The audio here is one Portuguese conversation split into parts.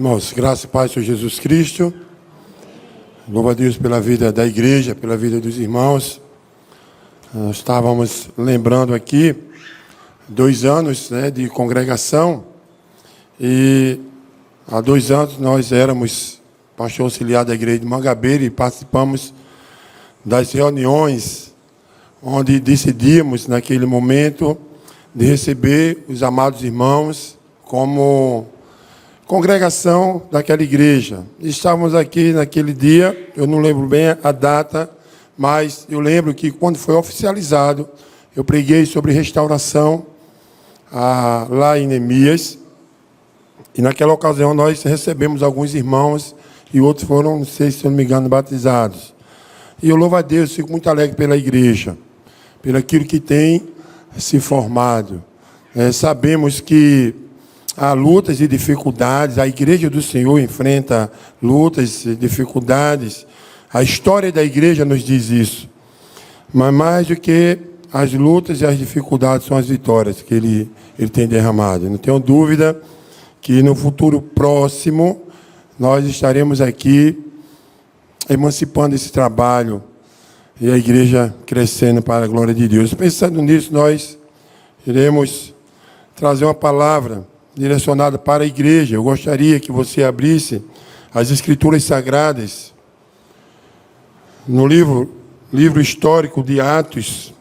Irmãos, graça e paz do Senhor Jesus Cristo. Louva a Deus pela vida da igreja, pela vida dos irmãos. Nós estávamos lembrando aqui 2 anos, de congregação. E há 2 anos nós éramos pastor auxiliar da igreja de Mangabeira e participamos das reuniões onde decidimos naquele momento de receber os amados irmãos como congregação daquela igreja. Estávamos aqui naquele dia, eu não lembro bem a data, mas eu lembro que quando foi oficializado, eu preguei sobre restauração lá em Neemias, e naquela ocasião nós recebemos alguns irmãos e outros foram, não sei se eu não me engano, batizados. E eu louvo a Deus, fico muito alegre pela igreja, pelo aquilo que tem se formado. Sabemos que há lutas e dificuldades, a igreja do Senhor enfrenta lutas e dificuldades. A história da igreja nos diz isso. Mas mais do que as lutas e as dificuldades são as vitórias que ele tem derramado. Não tenho dúvida que no futuro próximo nós estaremos aqui emancipando esse trabalho e a igreja crescendo para a glória de Deus. Pensando nisso, nós iremos trazer uma palavra direcionada para a igreja. Eu gostaria que você abrisse as Escrituras Sagradas no livro histórico de Atos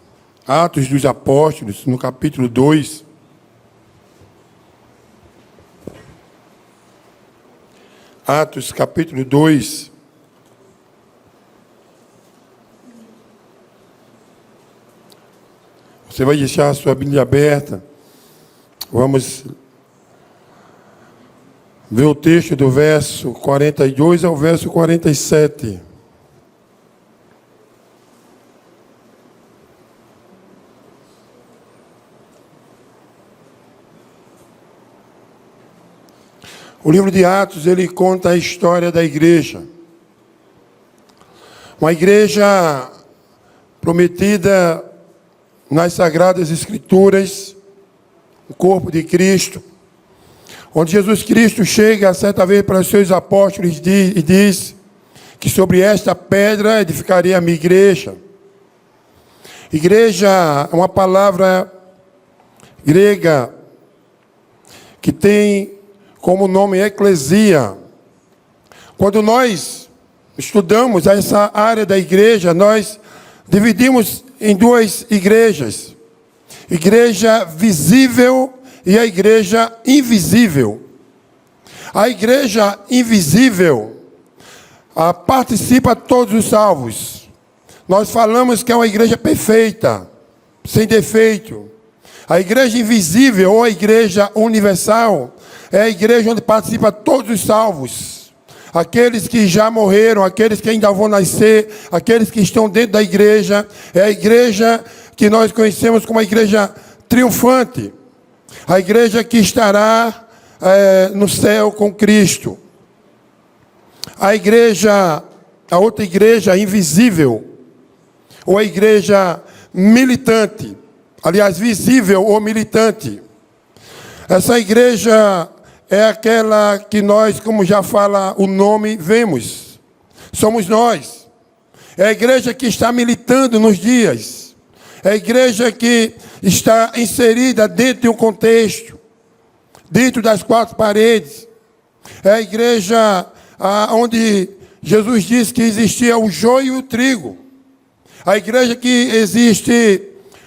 dos Apóstolos, no capítulo 2. Atos, capítulo 2. Você vai deixar a sua Bíblia aberta. Vamos ver o texto do verso 42 ao verso 47. O livro de Atos, ele conta a história da igreja. Uma igreja prometida nas Sagradas Escrituras, o corpo de Cristo, onde Jesus Cristo chega certa vez para os seus apóstolos e diz que sobre esta pedra edificaria a minha igreja. Igreja é uma palavra grega que tem como nome eclesia. Quando nós estudamos essa área da igreja, nós dividimos em 2 igrejas. Igreja visível e a igreja invisível. A igreja invisível participa de todos os salvos. Nós falamos que é uma igreja perfeita, sem defeito. A igreja invisível ou a igreja universal é a igreja onde participa todos os salvos. Aqueles que já morreram, aqueles que ainda vão nascer, aqueles que estão dentro da igreja. É a igreja que nós conhecemos como a igreja triunfante. A igreja que estará no céu com Cristo. A outra igreja invisível, ou a igreja militante. Aliás, visível ou militante. Essa igreja é aquela que nós, como já fala o nome, vemos. Somos nós. É a igreja que está militando nos dias. É a igreja que está inserida dentro de um contexto, dentro das 4 paredes. É a igreja onde Jesus disse que existia o joio e o trigo. A igreja que existe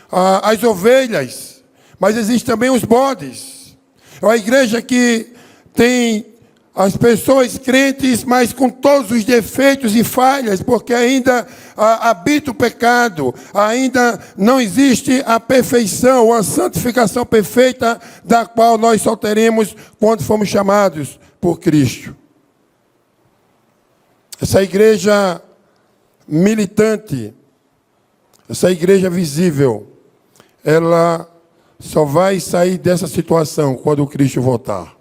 as ovelhas, mas existe também os bodes. É uma igreja que tem as pessoas crentes, mas com todos os defeitos e falhas, porque ainda habita o pecado, ainda não existe a perfeição, ou a santificação perfeita, da qual nós só teremos quando formos chamados por Cristo. Essa igreja militante, essa igreja visível, ela só vai sair dessa situação quando o Cristo voltar.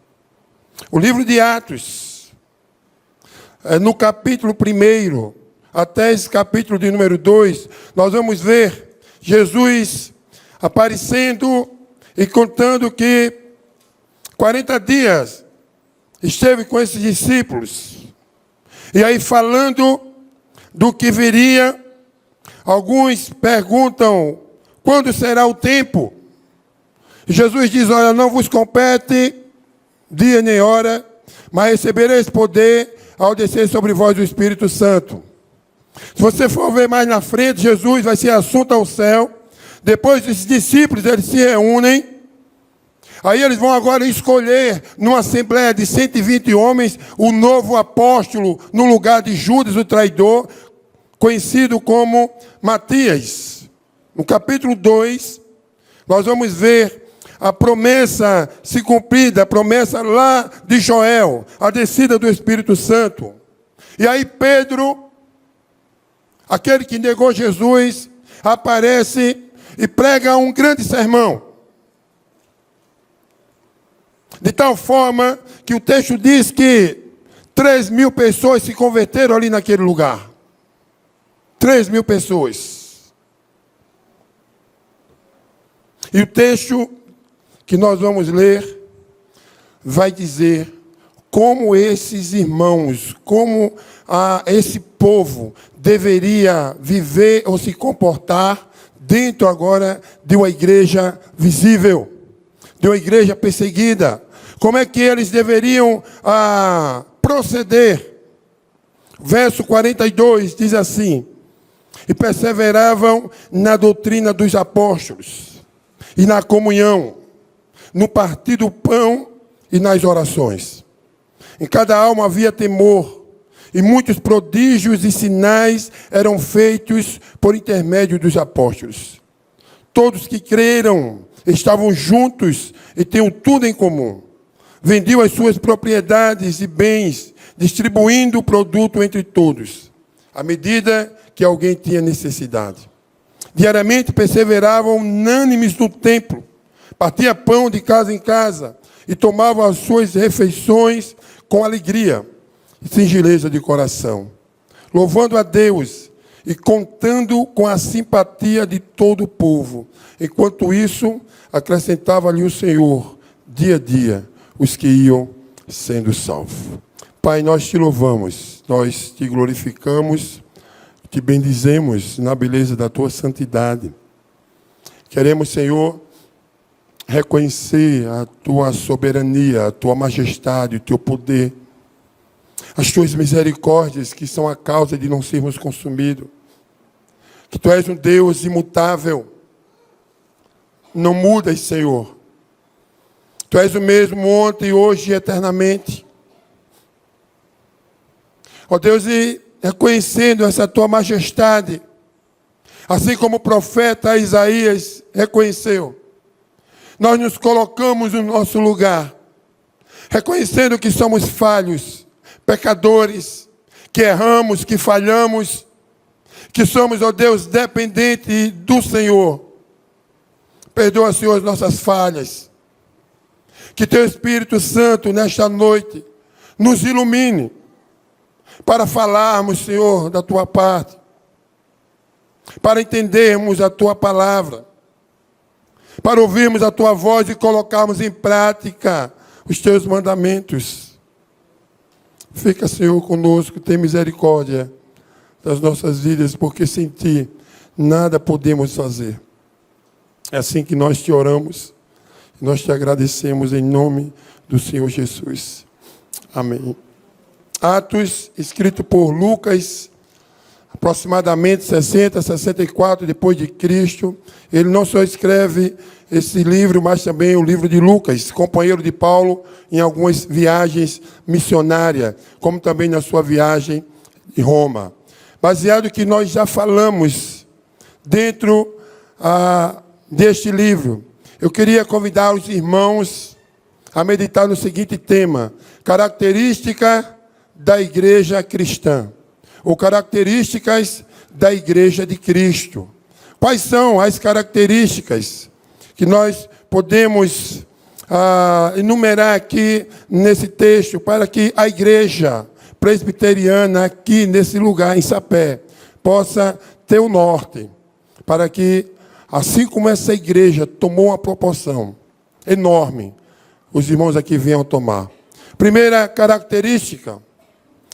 O livro de Atos, no capítulo 1, até esse capítulo de número 2, nós vamos ver Jesus aparecendo e contando que 40 dias esteve com esses discípulos. E aí, falando do que viria, alguns perguntam: quando será o tempo? Jesus diz: olha, não vos compete dia nem hora, mas recebereis poder ao descer sobre vós o Espírito Santo. Se você for ver mais na frente, Jesus vai ser assunto ao céu. Depois os discípulos, eles se reúnem. Aí eles vão agora escolher, numa assembleia de 120 homens, o novo apóstolo, no lugar de Judas, o traidor, conhecido como Matias. No capítulo 2, nós vamos ver a promessa se cumprida, a promessa lá de Joel, a descida do Espírito Santo. E aí Pedro, aquele que negou Jesus, aparece e prega um grande sermão. De tal forma que o texto diz que 3.000 pessoas se converteram ali naquele lugar. 3.000 pessoas. E o texto que nós vamos ler vai dizer como esses irmãos, como esse povo deveria viver ou se comportar dentro agora de uma igreja visível, de uma igreja perseguida. Como é que eles deveriam proceder? Verso 42 diz assim: e perseveravam na doutrina dos apóstolos, e na comunhão, no partir do pão e nas orações. Em cada alma havia temor, e muitos prodígios e sinais eram feitos por intermédio dos apóstolos. Todos que creram estavam juntos e tinham tudo em comum. Vendiam as suas propriedades e bens, distribuindo o produto entre todos, à medida que alguém tinha necessidade. Diariamente perseveravam unânimes no templo, partia pão de casa em casa e tomavam as suas refeições com alegria e singeleza de coração, louvando a Deus e contando com a simpatia de todo o povo. Enquanto isso, acrescentava-lhe o Senhor, dia a dia, os que iam sendo salvos. Pai, nós te louvamos, nós te glorificamos, te bendizemos na beleza da tua santidade. Queremos, Senhor, reconhecer a tua soberania, a tua majestade, o teu poder, as tuas misericórdias que são a causa de não sermos consumidos. Que tu és um Deus imutável, não mudas, Senhor. Tu és o mesmo ontem, hoje e eternamente. Ó Deus, e reconhecendo essa tua majestade, assim como o profeta Isaías reconheceu, nós nos colocamos no nosso lugar, reconhecendo que somos falhos, pecadores, que erramos, que falhamos, que somos, ó Deus, dependentes do Senhor. Perdoa, Senhor, as nossas falhas. Que teu Espírito Santo, nesta noite, nos ilumine para falarmos, Senhor, da tua parte, para entendermos a tua palavra, para ouvirmos a tua voz e colocarmos em prática os teus mandamentos. Fica, Senhor, conosco, tem misericórdia das nossas vidas, porque sem ti nada podemos fazer. É assim que nós te oramos, nós te agradecemos em nome do Senhor Jesus. Amém. Atos, escrito por Lucas, aproximadamente 60, 64 depois de Cristo. Ele não só escreve esse livro, mas também o livro de Lucas, companheiro de Paulo em algumas viagens missionárias, como também na sua viagem em Roma. Baseado no que nós já falamos dentro deste livro, eu queria convidar os irmãos a meditar no seguinte tema: característica da igreja cristã, ou características da igreja de Cristo. Quais são as características que nós podemos enumerar aqui nesse texto, para que a igreja presbiteriana aqui nesse lugar, em Sapé, possa ter o norte, para que, assim como essa igreja tomou uma proporção enorme, os irmãos aqui venham tomar. Primeira característica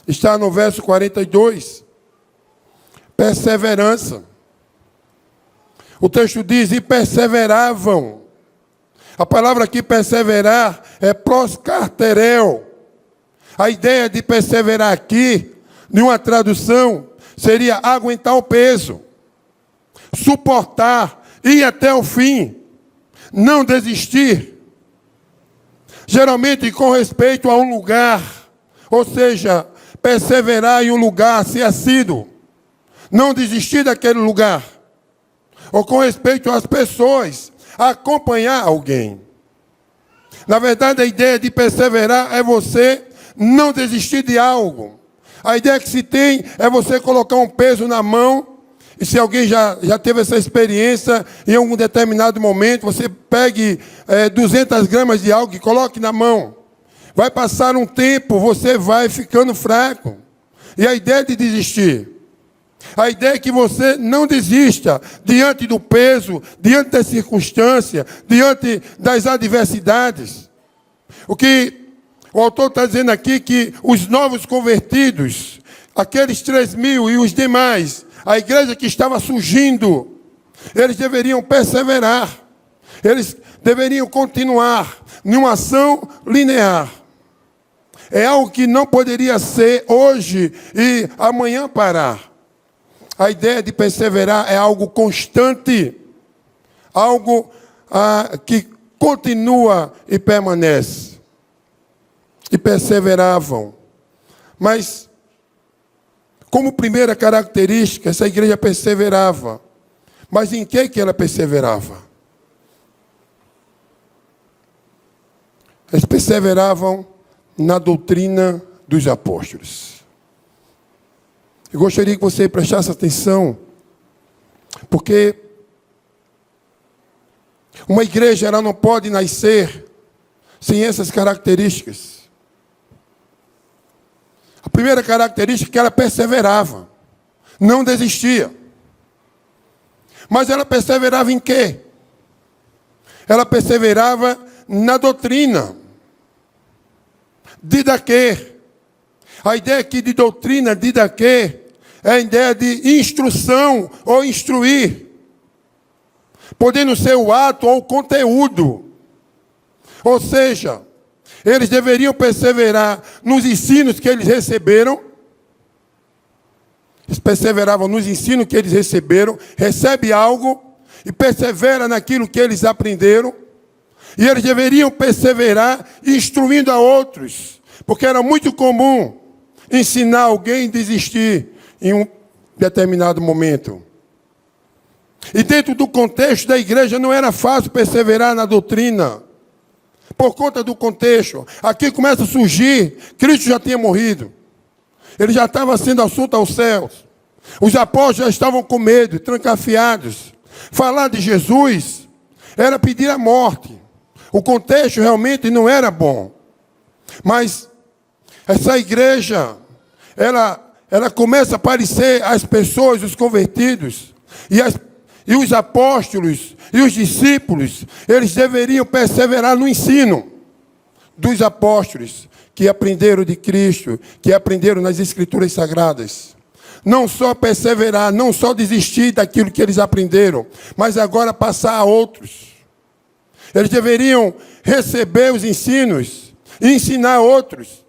está no verso 42. Perseverança. O texto diz, e perseveravam. A palavra aqui, perseverar, é proscarterel. A ideia de perseverar aqui, em uma tradução, seria aguentar o peso, suportar, ir até o fim, não desistir. Geralmente com respeito a um lugar, ou seja, perseverar em um lugar, ser assíduo, não desistir daquele lugar. Ou com respeito às pessoas, acompanhar alguém. Na verdade, a ideia de perseverar é você não desistir de algo. A ideia que se tem é você colocar um peso na mão, e se alguém já teve essa experiência, em algum determinado momento, você pegue 200 gramas de algo e coloque na mão. Vai passar um tempo, você vai ficando fraco. E a ideia de desistir. A ideia é que você não desista diante do peso, diante da circunstância, diante das adversidades. O que o autor está dizendo aqui que os novos convertidos, aqueles 3.000 e os demais, a igreja que estava surgindo, eles deveriam perseverar, eles deveriam continuar em uma ação linear. É algo que não poderia ser hoje e amanhã parar. A ideia de perseverar é algo constante, algo que continua e permanece. E perseveravam. Mas, como primeira característica, essa igreja perseverava. Mas em que ela perseverava? Eles perseveravam na doutrina dos apóstolos. Eu gostaria que você prestasse atenção, porque uma igreja ela não pode nascer sem essas características. A primeira característica é que ela perseverava, não desistia. Mas ela perseverava em quê? Ela perseverava na doutrina. Didaquê. A ideia aqui de doutrina, didaquê, é a ideia de instrução ou instruir. Podendo ser o ato ou o conteúdo. Ou seja, eles deveriam perseverar nos ensinos que eles receberam. Eles perseveravam nos ensinos que eles receberam. Recebe algo e persevera naquilo que eles aprenderam. E eles deveriam perseverar instruindo a outros. Porque era muito comum ensinar alguém a desistir em um determinado momento. E dentro do contexto da igreja não era fácil perseverar na doutrina. Por conta do contexto. Aqui começa a surgir, Cristo já tinha morrido. Ele já estava sendo assunto aos céus. Os apóstolos já estavam com medo, trancafiados. Falar de Jesus era pedir a morte. O contexto realmente não era bom. Mas essa igreja, ela começa a aparecer as pessoas, os convertidos, e os apóstolos e os discípulos, eles deveriam perseverar no ensino dos apóstolos, que aprenderam de Cristo, que aprenderam nas Escrituras Sagradas. Não só perseverar, não só desistir daquilo que eles aprenderam, mas agora passar a outros. Eles deveriam receber os ensinos e ensinar a outros,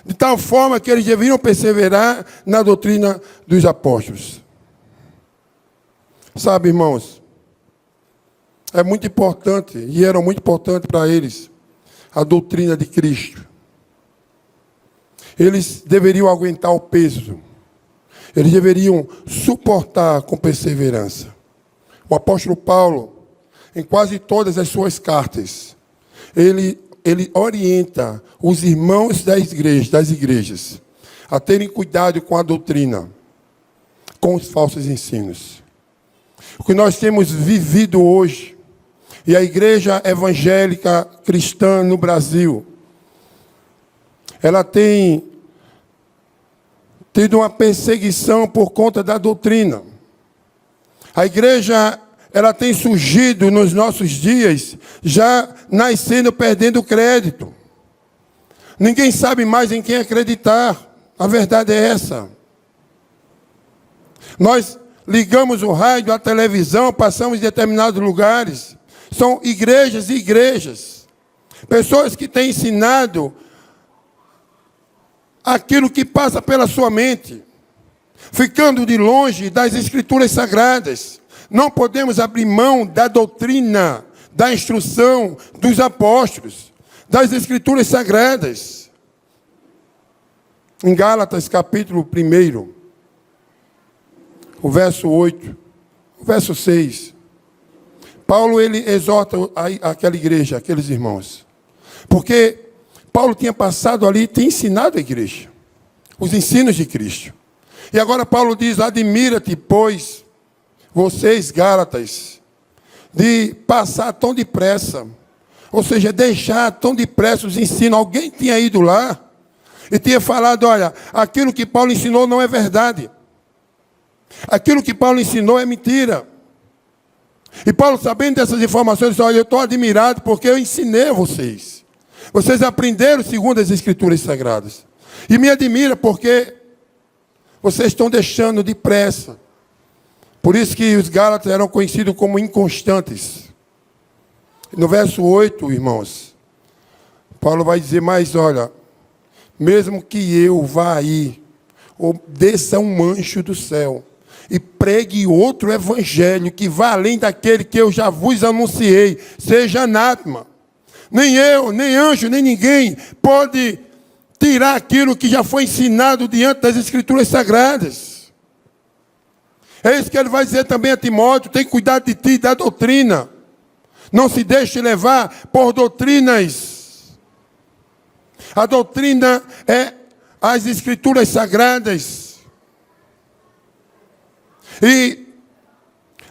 de tal forma que eles deveriam perseverar na doutrina dos apóstolos. Sabe, irmãos, é muito importante, e era muito importante para eles, a doutrina de Cristo. Eles deveriam aguentar o peso. Eles deveriam suportar com perseverança. O apóstolo Paulo, em quase todas as suas cartas, ele orienta os irmãos das igrejas a terem cuidado com a doutrina, com os falsos ensinos. O que nós temos vivido hoje, e a igreja evangélica cristã no Brasil, ela tem tido uma perseguição por conta da doutrina. A igreja, ela tem surgido nos nossos dias, já nascendo perdendo crédito. Ninguém sabe mais em quem acreditar. A verdade é essa. Nós ligamos o rádio, a televisão, passamos em determinados lugares. São igrejas e igrejas. Pessoas que têm ensinado aquilo que passa pela sua mente, ficando de longe das Escrituras Sagradas. Não podemos abrir mão da doutrina, da instrução dos apóstolos, das Escrituras Sagradas. Em Gálatas, capítulo 1, o verso 8, o verso 6, Paulo ele exorta aquela igreja, aqueles irmãos, porque Paulo tinha passado ali e tinha ensinado a igreja, os ensinos de Cristo. E agora Paulo diz: admira-te, pois, vocês, Gálatas, de passar tão depressa, ou seja, deixar tão depressa os ensinos. Alguém tinha ido lá e tinha falado: olha, aquilo que Paulo ensinou não é verdade. Aquilo que Paulo ensinou é mentira. E Paulo, sabendo dessas informações, disse: olha, eu estou admirado porque eu ensinei a vocês. Vocês aprenderam segundo as Escrituras Sagradas. E me admira porque vocês estão deixando depressa. Por isso que os Gálatas eram conhecidos como inconstantes. No verso 8, irmãos, Paulo vai dizer: mas olha, mesmo que eu vá aí, ou desça um anjo do céu, e pregue outro evangelho, que vá além daquele que eu já vos anunciei, seja anátema. Nem eu, nem anjo, nem ninguém pode tirar aquilo que já foi ensinado diante das Escrituras Sagradas. É isso que ele vai dizer também a Timóteo: tem cuidado de ti e da doutrina. Não se deixe levar por doutrinas. A doutrina é as Escrituras Sagradas. E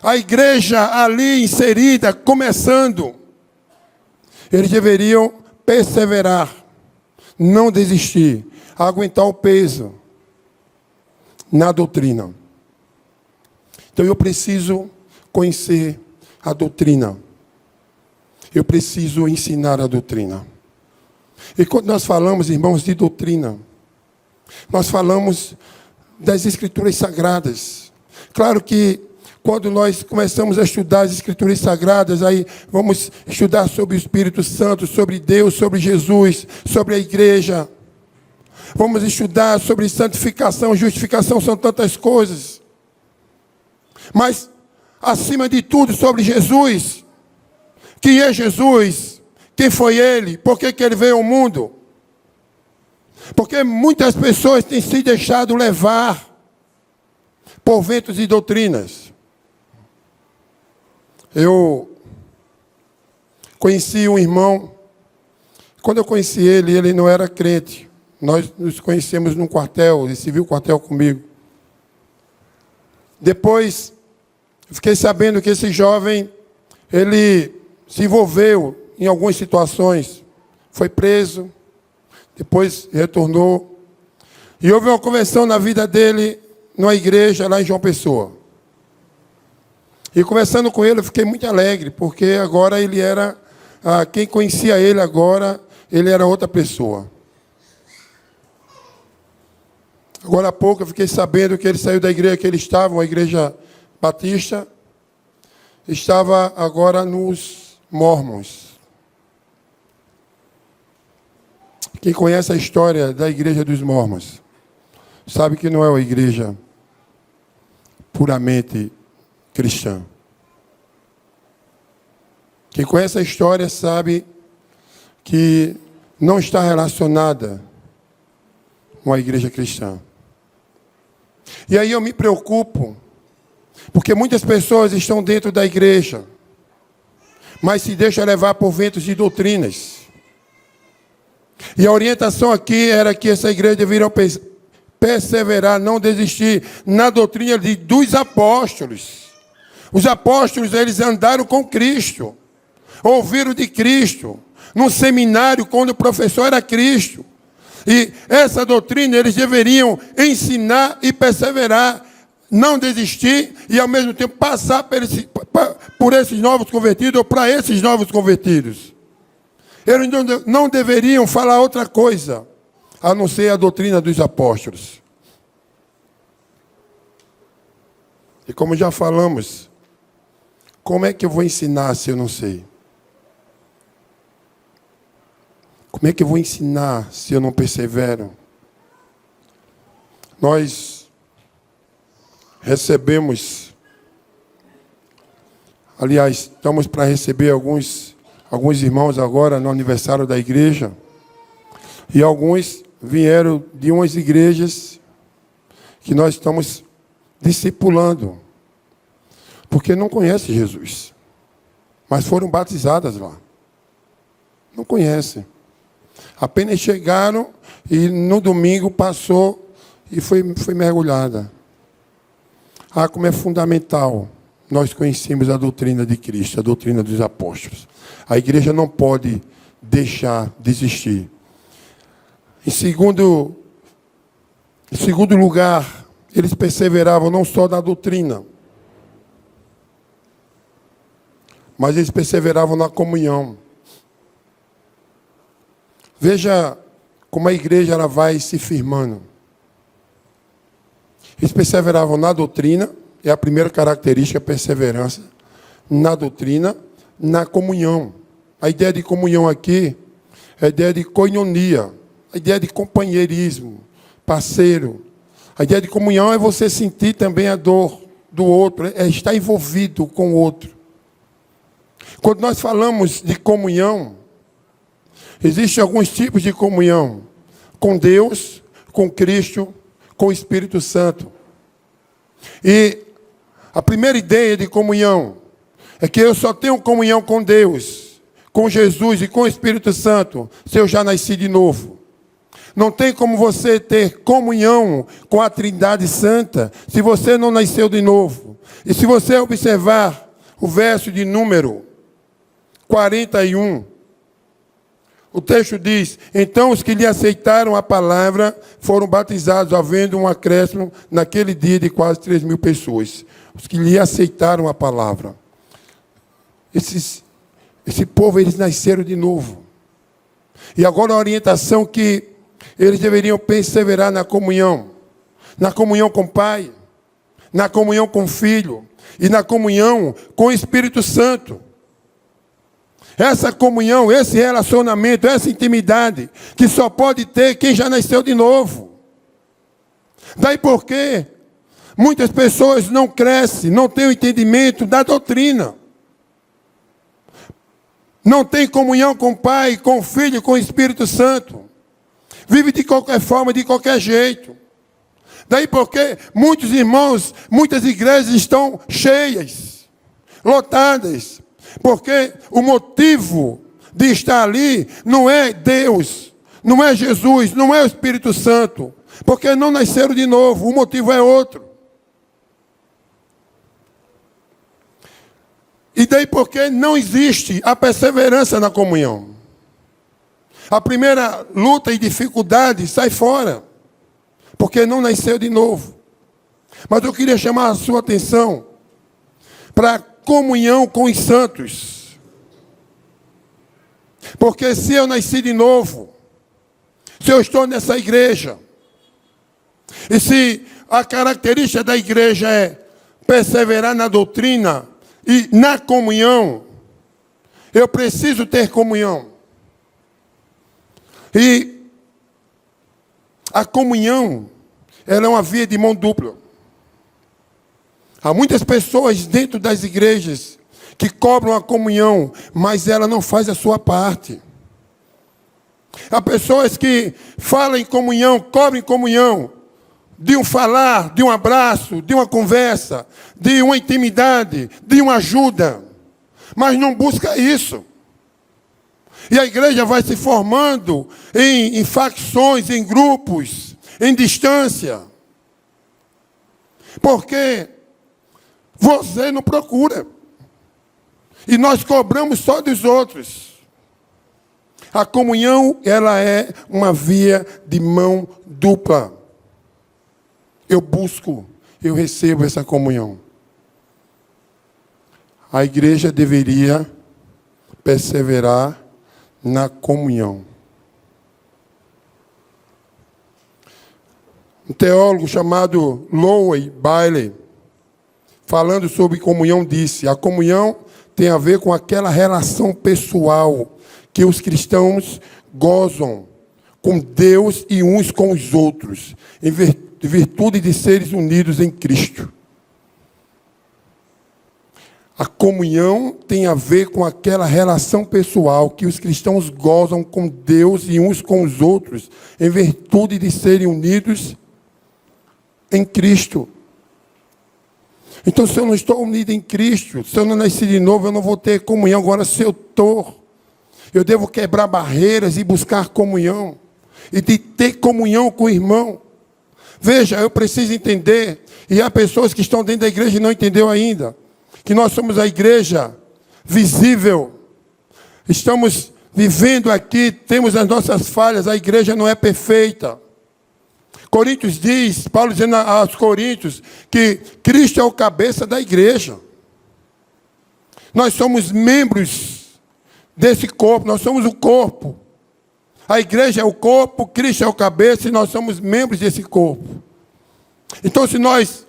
a igreja ali inserida, começando, eles deveriam perseverar, não desistir, aguentar o peso na doutrina. Então eu preciso conhecer a doutrina. Eu preciso ensinar a doutrina. E quando nós falamos, irmãos, de doutrina, nós falamos das Escrituras Sagradas. Claro que quando nós começamos a estudar as Escrituras Sagradas, aí vamos estudar sobre o Espírito Santo, sobre Deus, sobre Jesus, sobre a igreja. Vamos estudar sobre santificação, justificação, são tantas coisas. Mas, acima de tudo, sobre Jesus. Quem é Jesus? Quem foi Ele? Por que Ele veio ao mundo? Porque muitas pessoas têm se deixado levar por ventos e doutrinas. Eu conheci um irmão. Quando eu conheci ele, ele não era crente. Nós nos conhecemos num quartel, ele serviu o quartel comigo. Depois, eu fiquei sabendo que esse jovem, ele se envolveu em algumas situações. Foi preso, depois retornou. E houve uma conversão na vida dele, numa igreja lá em João Pessoa. E conversando com ele, eu fiquei muito alegre, porque agora ele era, quem conhecia ele agora, ele era outra pessoa. Agora há pouco eu fiquei sabendo que ele saiu da igreja que ele estava, uma igreja batista, estava agora nos Mormons. Quem conhece a história da igreja dos Mormons, sabe que não é uma igreja puramente cristã. Quem conhece a história sabe que não está relacionada com a igreja cristã. E aí eu me preocupo, porque muitas pessoas estão dentro da igreja, mas se deixam levar por ventos de doutrinas. E a orientação aqui era que essa igreja deveria perseverar, não desistir na doutrina dos apóstolos. Os apóstolos, eles andaram com Cristo, ouviram de Cristo, num seminário, quando o professor era Cristo. E essa doutrina eles deveriam ensinar e perseverar, não desistir e ao mesmo tempo passar por esses novos convertidos ou para esses novos convertidos. Eles não deveriam falar outra coisa, a não ser a doutrina dos apóstolos. E como já falamos, como é que eu vou ensinar se eu não sei? Como é que eu vou ensinar se eu não persevero? Nós recebemos, aliás, estamos para receber alguns irmãos agora no aniversário da igreja, e alguns vieram de umas igrejas que nós estamos discipulando, porque não conhecem Jesus, mas foram batizadas lá. Não conhecem. Apenas chegaram e no domingo passou e foi mergulhada. Ah, como é fundamental nós conhecemos a doutrina de Cristo, a doutrina dos apóstolos. A igreja não pode deixar de existir. Em segundo lugar, eles perseveravam não só na doutrina, mas eles perseveravam na comunhão. Veja como a igreja ela vai se firmando. Eles perseveravam na doutrina, é a primeira característica, perseverança, na doutrina, na comunhão. A ideia de comunhão aqui é a ideia de koinonia, a ideia de companheirismo, parceiro. A ideia de comunhão é você sentir também a dor do outro, é estar envolvido com o outro. Quando nós falamos de comunhão, existem alguns tipos de comunhão. Com Deus, com Cristo, com o Espírito Santo. E a primeira ideia de comunhão é que eu só tenho comunhão com Deus, com Jesus e com o Espírito Santo, se eu já nasci de novo. Não tem como você ter comunhão com a Trindade Santa se você não nasceu de novo. E se você observar o verso de número 41, o texto diz: então os que lhe aceitaram a palavra foram batizados, havendo um acréscimo naquele dia de quase 3.000 pessoas. Os que lhe aceitaram a palavra. Esse povo, eles nasceram de novo. E agora a orientação que eles deveriam perseverar na comunhão com o Pai, na comunhão com o Filho e na comunhão com o Espírito Santo. Essa comunhão, esse relacionamento, essa intimidade, que só pode ter quem já nasceu de novo. Daí porque muitas pessoas não crescem, não têm o entendimento da doutrina. Não tem comunhão com o Pai, com o Filho, com o Espírito Santo. Vive de qualquer forma, de qualquer jeito. Daí porque muitos irmãos, muitas igrejas estão cheias, lotadas. Porque o motivo de estar ali não é Deus, não é Jesus, não é o Espírito Santo. Porque não nasceram de novo, o motivo é outro. E daí porque não existe a perseverança na comunhão. A primeira luta e dificuldade sai fora, porque não nasceu de novo. Mas eu queria chamar a sua atenção para a comunhão com os santos. Porque se eu nasci de novo, se eu estou nessa igreja, e se a característica da igreja é perseverar na doutrina e na comunhão, eu preciso ter comunhão. E a comunhão, ela é uma via de mão dupla. Há muitas pessoas dentro das igrejas que cobram a comunhão, mas ela não faz a sua parte. Há pessoas que falam em comunhão, cobram em comunhão, de um falar, de um abraço, de uma conversa, de uma intimidade, de uma ajuda, mas não busca isso. E a igreja vai se formando em facções, em grupos, em distância. Porque você não procura. E nós cobramos só dos outros. A comunhão, ela é uma via de mão dupla. Eu busco, eu recebo essa comunhão. A igreja deveria perseverar na comunhão. Um teólogo chamado Lowe Bailey, falando sobre comunhão, disse: a comunhão tem a ver com aquela relação pessoal que os cristãos gozam com Deus e uns com os outros, em virtude de seres unidos em Cristo. A comunhão tem a ver com aquela relação pessoal que os cristãos gozam com Deus e uns com os outros, em virtude de serem unidos em Cristo. Então, se eu não estou unido em Cristo, se eu não nasci de novo, eu não vou ter comunhão. Agora, se eu estou, eu devo quebrar barreiras e buscar comunhão. E de ter comunhão com o irmão. Veja, eu preciso entender, e há pessoas que estão dentro da igreja e não entenderam ainda, que nós somos a igreja visível. Estamos vivendo aqui, temos as nossas falhas, a igreja não é perfeita. Coríntios diz, Paulo dizendo aos Coríntios, que Cristo é o cabeça da igreja. Nós somos membros desse corpo, nós somos o corpo. A igreja é o corpo, Cristo é o cabeça e nós somos membros desse corpo. Então, se nós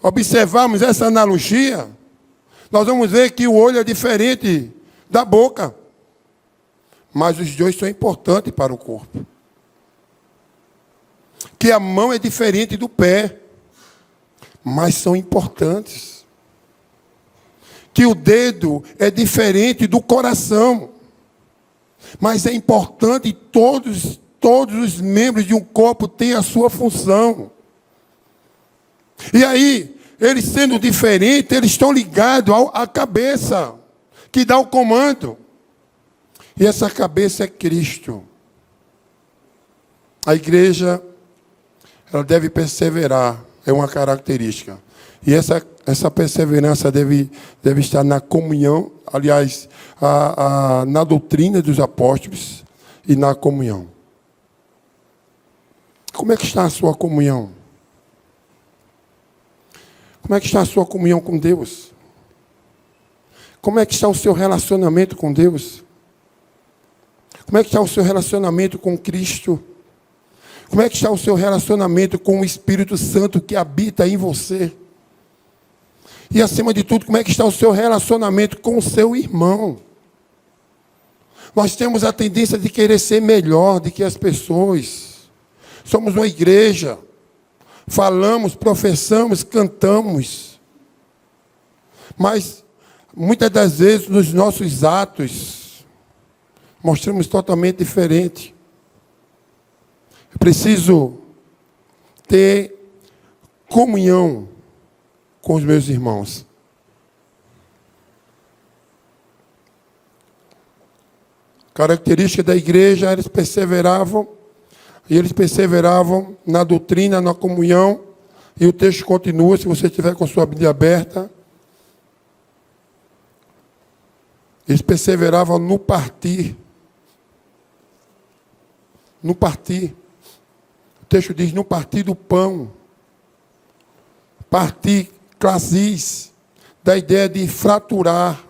observarmos essa analogia, nós vamos ver que o olho é diferente da boca. Mas os dois são importantes para o corpo. Que a mão é diferente do pé, mas são importantes. Que o dedo é diferente do coração, mas é importante, todos os membros de um corpo têm a sua função. E aí, eles sendo diferentes, eles estão ligados à cabeça, que dá o comando. E essa cabeça é Cristo. A igreja, ela deve perseverar, é uma característica. E essa perseverança deve estar na comunhão, aliás, na doutrina dos apóstolos e na comunhão. Como é que está a sua comunhão? Como é que está a sua comunhão com Deus? Como é que está o seu relacionamento com Deus? Como é que está o seu relacionamento com Cristo? Como é que está o seu relacionamento com o Espírito Santo que habita em você? E, acima de tudo, como é que está o seu relacionamento com o seu irmão? Nós temos a tendência de querer ser melhor do que as pessoas. Somos uma igreja. Falamos, professamos, cantamos. Mas, muitas das vezes, nos nossos atos, mostramos totalmente diferente. Eu preciso ter comunhão com os meus irmãos. Característica da igreja, eles perseveravam na doutrina, na comunhão, e o texto continua, se você estiver com sua Bíblia aberta. Eles perseveravam no partir. No partir. O texto diz, no partir do pão. Partir, clasis, da ideia de fraturar.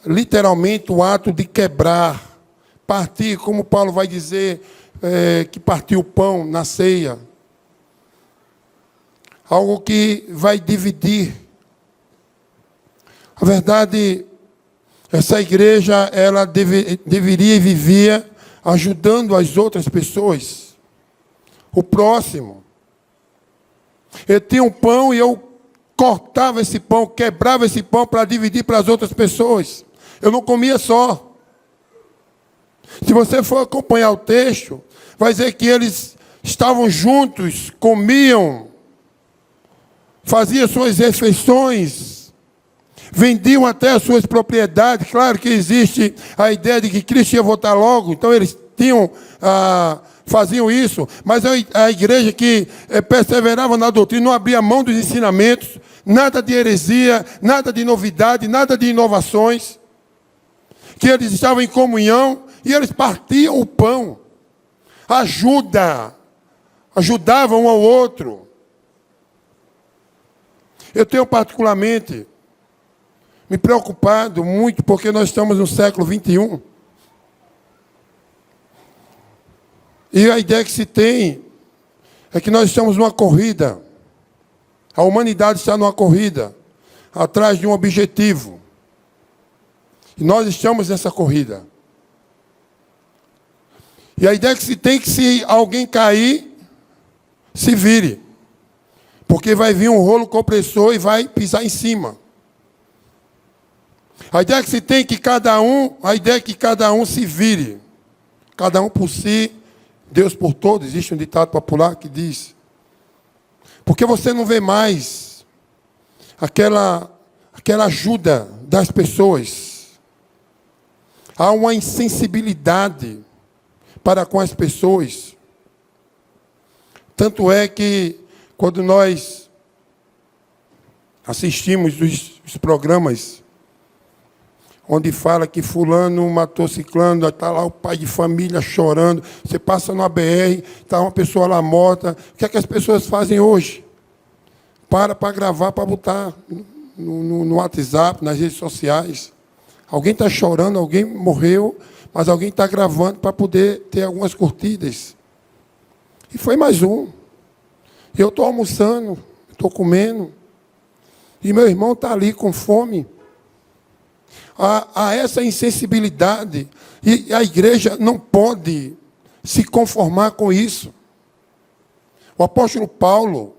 Literalmente o ato de quebrar. Partir, como Paulo vai dizer, que partiu o pão na ceia. Algo que vai dividir. A verdade, essa igreja, ela deveria e vivia ajudando as outras pessoas. O próximo. Eu tinha um pão e eu cortava esse pão, quebrava esse pão para dividir para as outras pessoas. Eu não comia só. Se você for acompanhar o texto, vai dizer que eles estavam juntos, comiam, faziam suas refeições, vendiam até as suas propriedades. Claro que existe a ideia de que Cristo ia voltar logo, então eles faziam isso, mas a igreja que perseverava na doutrina, não abria mão dos ensinamentos, nada de heresia, nada de novidade, nada de inovações, que eles estavam em comunhão e eles partiam o pão. Ajudavam um ao outro. Eu tenho particularmente me preocupado muito, porque nós estamos no século 21, E a ideia que se tem é que nós estamos numa corrida. A humanidade está numa corrida, atrás de um objetivo. E nós estamos nessa corrida. E a ideia que se tem é que se alguém cair, se vire. Porque vai vir um rolo compressor e vai pisar em cima. A ideia que se tem é que cada um se vire. Cada um por si, Deus por todos. Existe um ditado popular que diz: porque você não vê mais aquela ajuda das pessoas. Há uma insensibilidade para com as pessoas. Tanto é que, quando nós assistimos os programas onde fala que fulano matou ciclano, está lá o pai de família chorando, você passa numa BR, está uma pessoa lá morta, o que é que as pessoas fazem hoje? Para gravar, para botar no WhatsApp, nas redes sociais. Alguém está chorando, alguém morreu, mas alguém está gravando para poder ter algumas curtidas. E foi mais um. Eu estou almoçando, estou comendo, e meu irmão está ali com fome. Há essa insensibilidade, e a igreja não pode se conformar com isso. O apóstolo Paulo,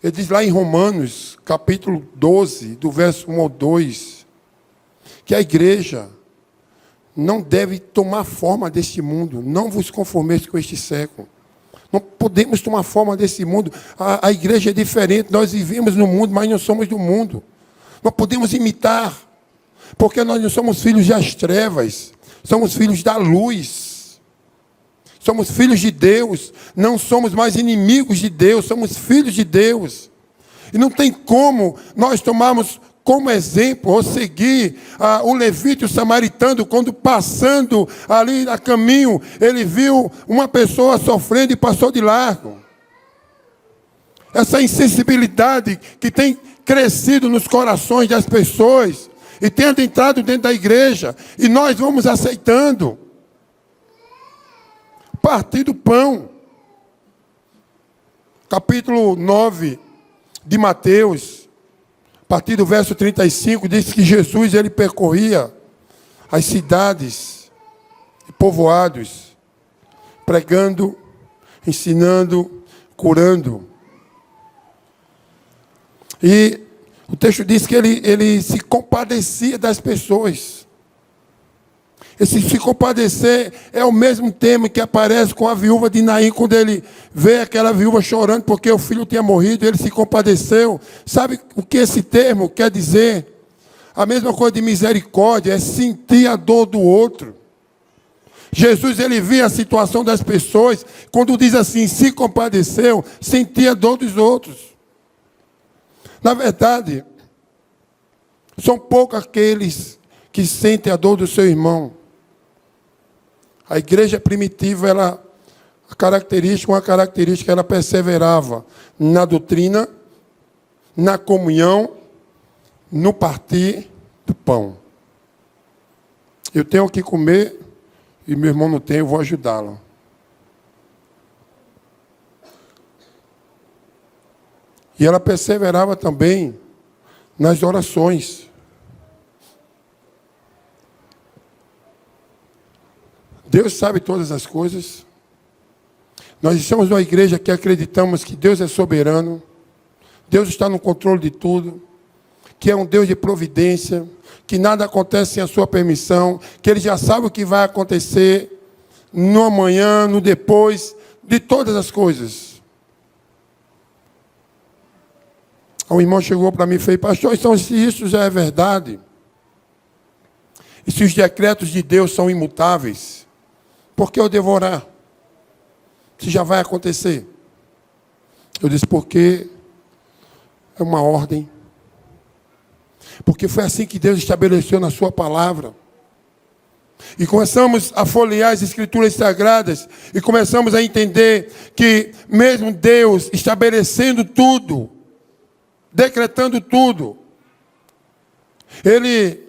ele diz lá em Romanos, capítulo 12, do verso 1 ao 2, que a igreja não deve tomar forma deste mundo. Não vos conformeis com este século. Não podemos tomar forma desse mundo. A igreja é diferente. Nós vivemos no mundo, mas não somos do mundo. Não podemos imitar, porque nós não somos filhos das trevas. Somos filhos da luz. Somos filhos de Deus. Não somos mais inimigos de Deus. Somos filhos de Deus. E não tem como nós tomarmos como exemplo, ou seguir o levita e o samaritano, quando passando ali a caminho, ele viu uma pessoa sofrendo e passou de largo. Essa insensibilidade que tem crescido nos corações das pessoas, e tem adentrado dentro da igreja, e nós vamos aceitando. Partir do pão. Capítulo 9 de Mateus, a partir do verso 35, diz que Jesus ele percorria as cidades e povoados, pregando, ensinando, curando. E o texto diz que ele se compadecia das pessoas. Esse se compadecer é o mesmo termo que aparece com a viúva de Naim, quando ele vê aquela viúva chorando porque o filho tinha morrido, ele se compadeceu. Sabe o que esse termo quer dizer? A mesma coisa de misericórdia, é sentir a dor do outro. Jesus, ele via a situação das pessoas, quando diz assim, se compadeceu, sentia a dor dos outros. Na verdade, são poucos aqueles que sentem a dor do seu irmão. A igreja primitiva, uma característica, ela perseverava na doutrina, na comunhão, no partir do pão. Eu tenho que comer e meu irmão não tem, eu vou ajudá-lo. E ela perseverava também nas orações. Deus sabe todas as coisas. Nós estamos numa igreja que acreditamos que Deus é soberano, Deus está no controle de tudo, que é um Deus de providência, que nada acontece sem a sua permissão, que Ele já sabe o que vai acontecer no amanhã, no depois, de todas as coisas. Um irmão chegou para mim e fez, pastor, então se isso já é verdade, e se os decretos de Deus são imutáveis, por que eu devorar? Se já vai acontecer. Eu disse, porque é uma ordem. Porque foi assim que Deus estabeleceu na sua palavra. E começamos a folhear as Escrituras Sagradas e começamos a entender que mesmo Deus estabelecendo tudo, decretando tudo, Ele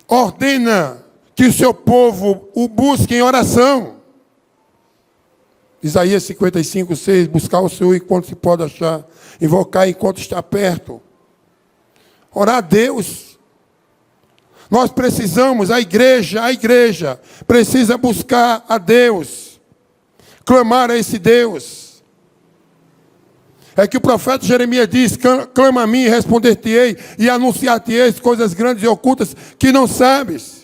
ordena que o seu povo o busque em oração. Isaías 55, 6, buscar o Senhor enquanto se pode achar, invocar enquanto está perto. Orar a Deus. Nós precisamos, a igreja precisa buscar a Deus, clamar a esse Deus. É que o profeta Jeremias diz: clama a mim e responder-te-ei, e anunciar-te-ei coisas grandes e ocultas que não sabes.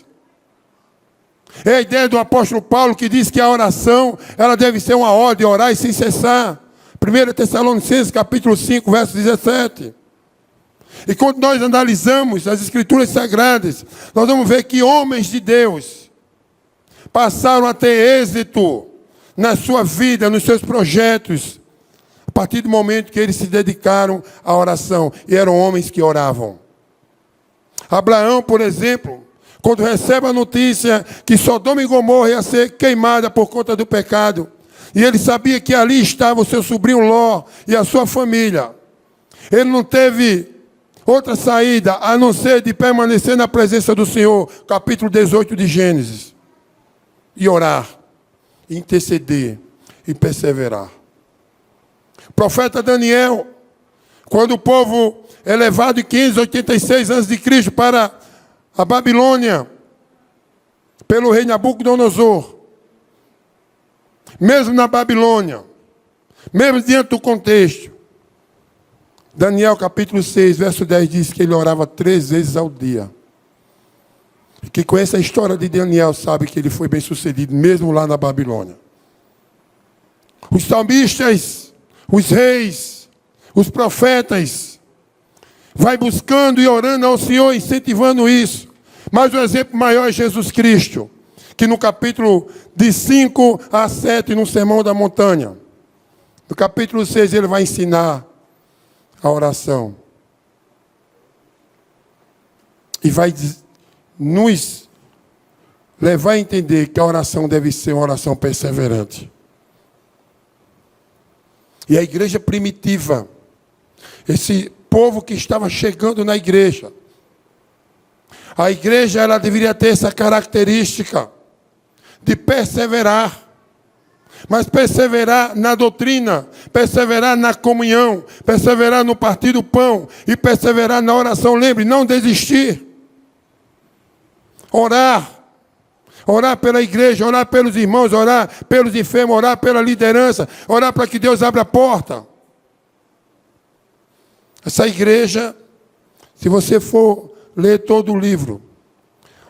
É a ideia do apóstolo Paulo, que diz que a oração, ela deve ser uma ordem, orar e sem cessar. 1 Tessalonicenses capítulo 5, verso 17. E quando nós analisamos as Escrituras Sagradas, nós vamos ver que homens de Deus passaram a ter êxito na sua vida, nos seus projetos, a partir do momento que eles se dedicaram à oração. E eram homens que oravam. Abraão, por exemplo, quando recebe a notícia que Sodoma e Gomorra ia ser queimada por conta do pecado, e ele sabia que ali estava o seu sobrinho Ló e a sua família, ele não teve outra saída a não ser de permanecer na presença do Senhor, capítulo 18 de Gênesis, e orar, interceder e perseverar. O profeta Daniel, quando o povo é levado em 586 a.C. para a Babilônia, pelo rei Nabucodonosor, mesmo na Babilônia, mesmo diante do contexto, Daniel capítulo 6, verso 10 diz que ele orava 3 vezes ao dia. E quem conhece a história de Daniel sabe que ele foi bem sucedido, mesmo lá na Babilônia. Os salmistas, os reis, os profetas, vai buscando e orando ao Senhor, incentivando isso. Mas o exemplo maior é Jesus Cristo, que no capítulo de 5 a 7, no Sermão da Montanha, no capítulo 6, ele vai ensinar a oração. E vai nos levar a entender que a oração deve ser uma oração perseverante. E a igreja primitiva, esse povo que estava chegando na igreja, a igreja ela deveria ter essa característica de perseverar. Mas perseverar na doutrina, perseverar na comunhão, perseverar no partir do pão e perseverar na oração. Lembre, não desistir. Orar pela igreja, orar pelos irmãos, orar pelos enfermos, orar pela liderança, orar para que Deus abra a porta. Essa igreja, se você for ler todo o livro,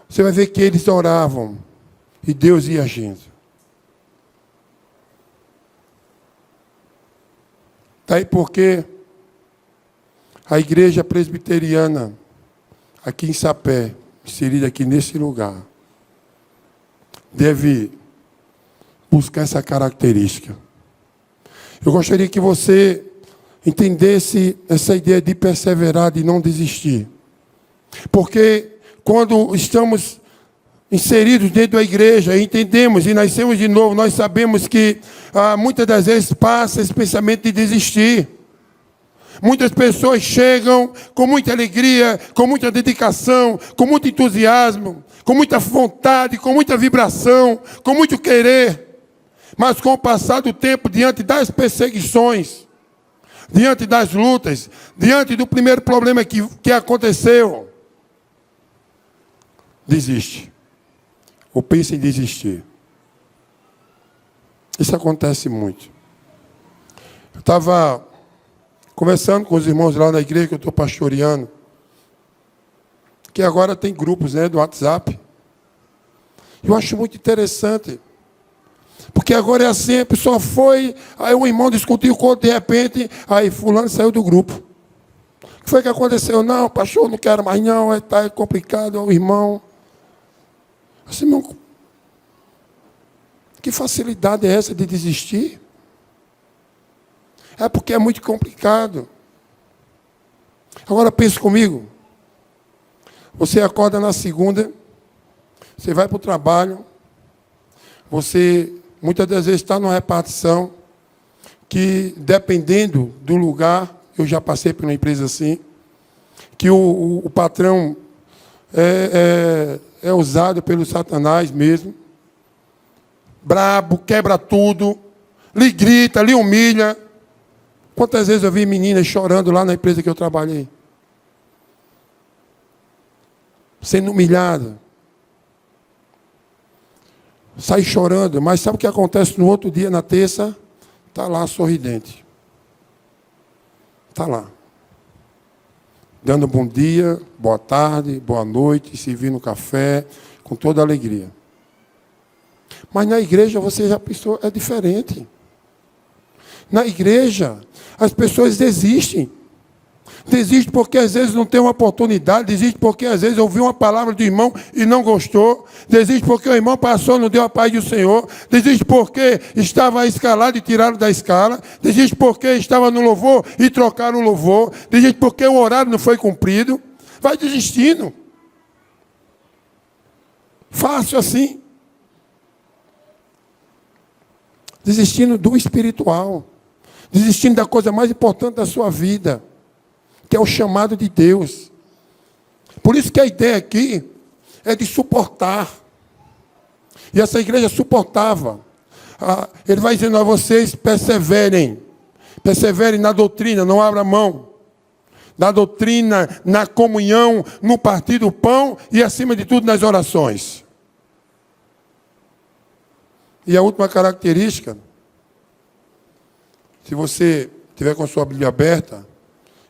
você vai ver que eles oravam e Deus ia agindo. Daí porque a igreja presbiteriana, aqui em Sapé, inserida aqui nesse lugar, deve buscar essa característica. Eu gostaria que você entendesse essa ideia de perseverar, de não desistir. Porque quando estamos inseridos dentro da igreja, entendemos e nascemos de novo, nós sabemos que muitas das vezes passa esse pensamento de desistir. Muitas pessoas chegam com muita alegria, com muita dedicação, com muito entusiasmo, com muita vontade, com muita vibração, com muito querer. Mas com o passar do tempo, diante das perseguições, diante das lutas, diante do primeiro problema que aconteceu, desiste. Ou pensa em desistir. Isso acontece muito. Eu estava conversando com os irmãos lá na igreja que eu estou pastoreando, que agora tem grupos, né, do WhatsApp. Eu acho muito interessante. Porque agora é assim, a pessoa foi, aí o irmão discutiu com outro, de repente, aí fulano saiu do grupo. O que foi que aconteceu? Não, pastor, não quero mais não, está complicado, é o irmão. Assim, irmão, que facilidade é essa de desistir? É porque é muito complicado. Agora pense comigo. Você acorda na segunda, você vai para o trabalho, você muitas das vezes está numa repartição que, dependendo do lugar, eu já passei por uma empresa assim, que o patrão é usado pelo Satanás mesmo, brabo, quebra tudo, lhe grita, lhe humilha. Quantas vezes eu vi meninas chorando lá na empresa que eu trabalhei? Sendo humilhada. Sai chorando, mas sabe o que acontece no outro dia, na terça? Está lá sorridente. Está lá. Dando bom dia, boa tarde, boa noite, servindo café, com toda alegria. Mas na igreja você já pensou, é diferente. Na igreja, as pessoas desistem. Desiste porque às vezes não tem uma oportunidade, desiste porque às vezes ouviu uma palavra do irmão e não gostou, desiste porque o irmão passou e não deu a paz do Senhor, desiste porque estava escalado e tiraram da escala, desiste porque estava no louvor e trocaram o louvor, desiste porque o horário não foi cumprido, vai desistindo. Fácil assim. Desistindo do espiritual, desistindo da coisa mais importante da sua vida, que é o chamado de Deus. Por isso que a ideia aqui é de suportar. E essa igreja suportava. Ele vai dizendo a vocês, perseverem. Perseverem na doutrina, não abra mão. Na doutrina, na comunhão, no partir do pão e, acima de tudo, nas orações. E a última característica, se você tiver com a sua Bíblia aberta,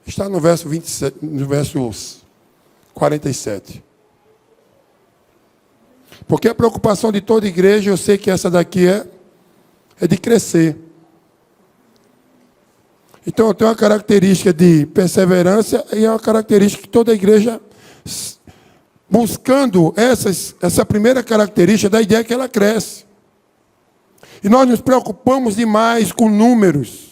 está no verso 27, no verso 47. Porque a preocupação de toda igreja, eu sei que essa daqui é de crescer. Então, eu tenho uma característica de perseverança e é uma característica que toda igreja, buscando essa primeira característica da ideia que ela cresce. E nós nos preocupamos demais com números.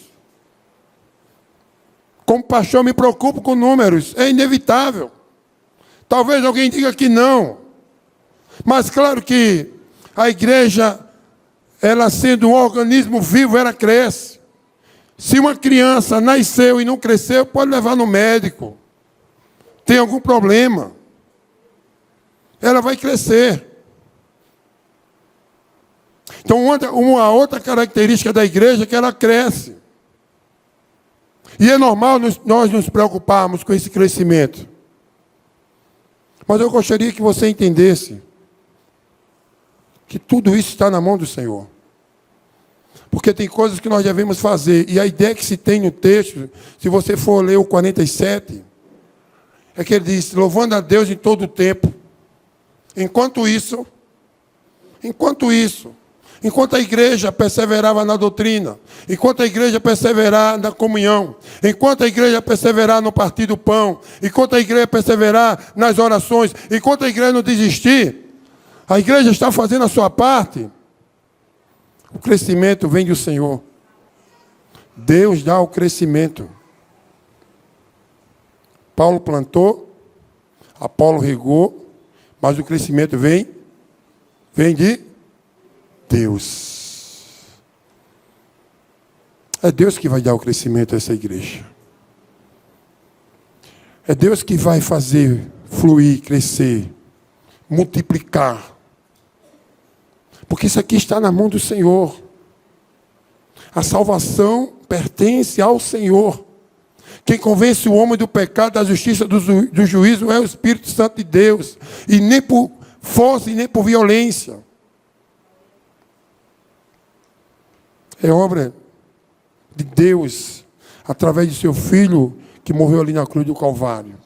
Como pastor, me preocupo com números. É inevitável. Talvez alguém diga que não. Mas claro que a igreja, ela sendo um organismo vivo, ela cresce. Se uma criança nasceu e não cresceu, pode levar no médico. Tem algum problema. Ela vai crescer. Então, uma outra característica da igreja é que ela cresce. E é normal nós nos preocuparmos com esse crescimento. Mas eu gostaria que você entendesse que tudo isso está na mão do Senhor. Porque tem coisas que nós devemos fazer. E a ideia que se tem no texto, se você for ler o 47, é que ele diz, louvando a Deus em todo o tempo. Enquanto a igreja perseverava na doutrina, enquanto a igreja perseverar na comunhão, enquanto a igreja perseverar no partir do pão, enquanto a igreja perseverar nas orações, enquanto a igreja não desistir, a igreja está fazendo a sua parte, o crescimento vem do Senhor. Deus dá o crescimento. Paulo plantou, Apolo regou, mas o crescimento vem de Deus. É Deus que vai dar o crescimento a essa igreja. É Deus que vai fazer fluir, crescer, multiplicar. Porque isso aqui está na mão do Senhor. A salvação pertence ao Senhor. Quem convence o homem do pecado, da justiça, do juízo é o Espírito Santo de Deus. E nem por força e nem por violência. É obra de Deus, através de seu Filho, que morreu ali na cruz do Calvário.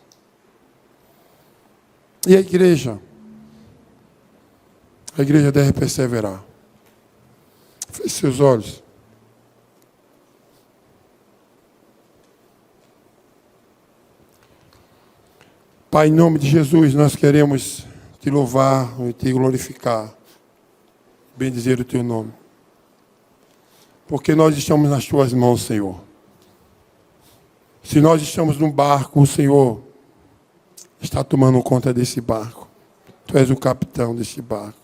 E a igreja? A igreja deve perseverar. Feche seus olhos. Pai, em nome de Jesus, nós queremos te louvar e te glorificar. Bendizer o teu nome. Porque nós estamos nas tuas mãos, Senhor. Se nós estamos num barco, o Senhor está tomando conta desse barco. Tu és o capitão desse barco.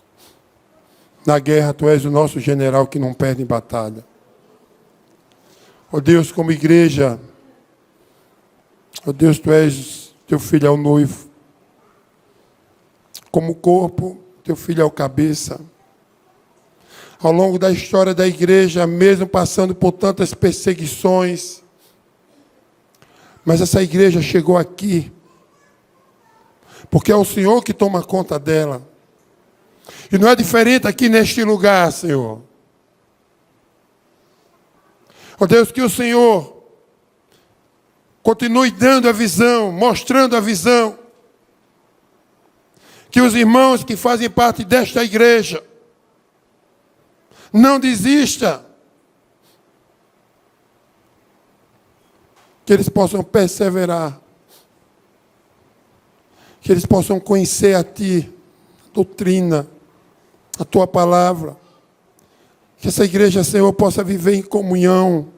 Na guerra, tu és o nosso general que não perde em batalha. Ó Deus, como igreja, ó Deus, tu és, teu filho é o noivo. Como corpo, teu filho é o cabeça. ao longo da história da igreja, mesmo passando por tantas perseguições. Mas essa igreja chegou aqui, porque é o Senhor que toma conta dela. E não é diferente aqui neste lugar, Senhor. Ó Deus, que o Senhor continue dando a visão, mostrando a visão. Que os irmãos que fazem parte desta igreja não desistam. Que eles possam perseverar. Que eles possam conhecer a Ti, a doutrina, a Tua palavra. Que essa igreja, Senhor, possa viver em comunhão.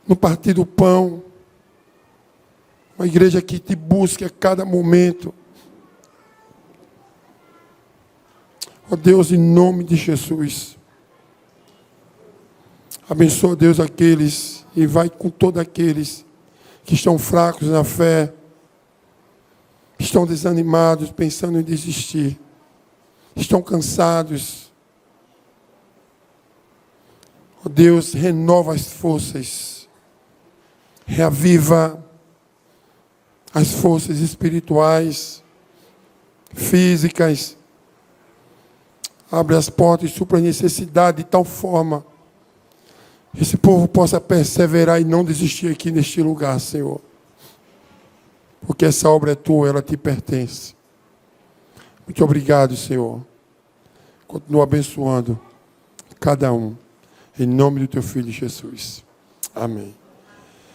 No partir do pão. Uma igreja que Te busque a cada momento. Ó Deus, em nome de Jesus. Abençoa, Deus, aqueles e vai com todos aqueles que estão fracos na fé, estão desanimados, pensando em desistir, estão cansados. Ó Deus, renova as forças, reaviva as forças espirituais, físicas, abre as portas e supra a necessidade de tal forma que esse povo possa perseverar e não desistir aqui neste lugar, Senhor. Porque essa obra é Tua, ela Te pertence. Muito obrigado, Senhor. Continua abençoando cada um. Em nome do Teu Filho Jesus. Amém.